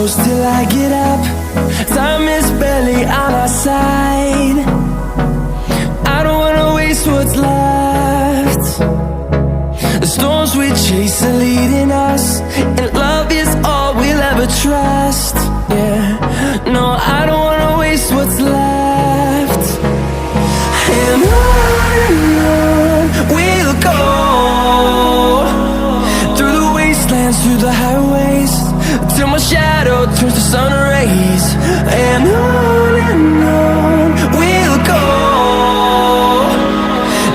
close till I get up. Time is barely on our side. I don't wanna waste what's left. The storms we chase are leading us, and love is all we'll ever trust. Yeah, no, I don't wanna waste what's left. And on we'll go, through the wastelands, through the highways, till my shadow turns to sun rays. And on we'll go,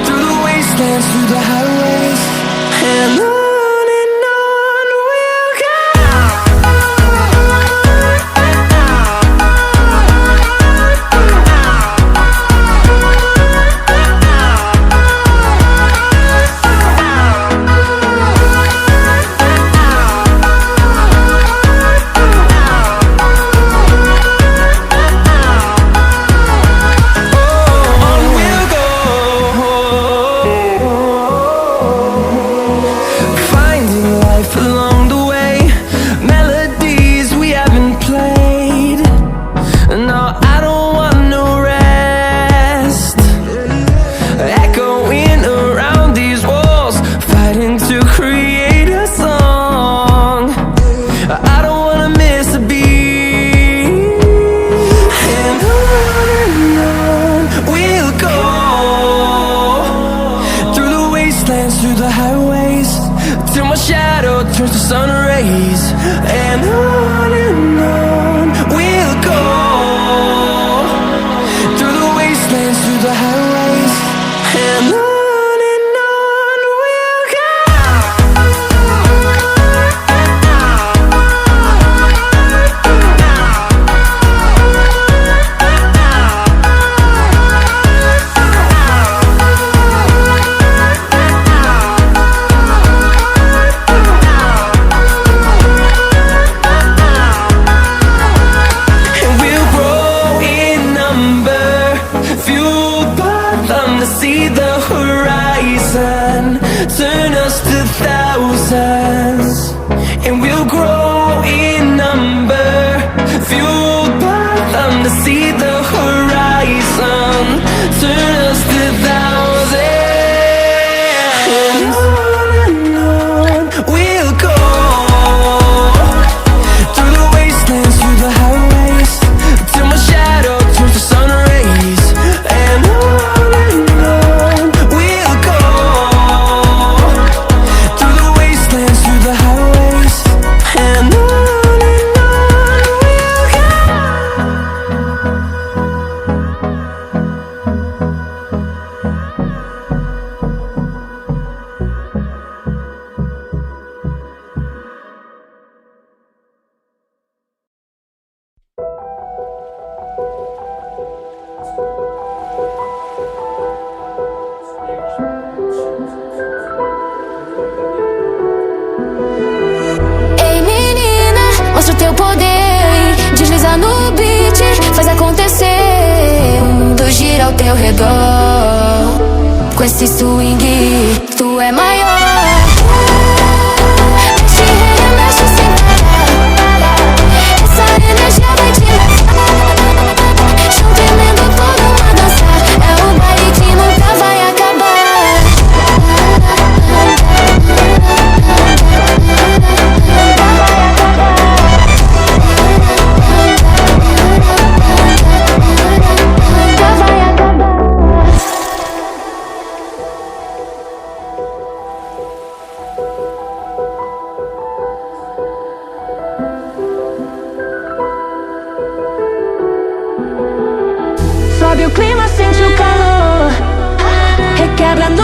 through the wastelands, through the highways, and on we'll go. Through the highways, till my shadow turns to sun rays. And on we'll go, through the wastelands, through the highways, and on we'll go. See the horizon, turn us to thousands, and we'll grow in number, fueled by them. To see the horizon, turn us to thousands, and on we'll go, through the wastelands, through the highways, till my shadow turns to sun rays. And mostra o teu poder, desliza no beat, faz acontecer. O mundo gira ao teu redor, com esse swing, tu é maior. Mexe, remexe sem parar, essa energia vai te levar, junto emendo todo mundo a dançar. É o baile que nunca vai acabar. Sobe o clima, sente o calor, requebra no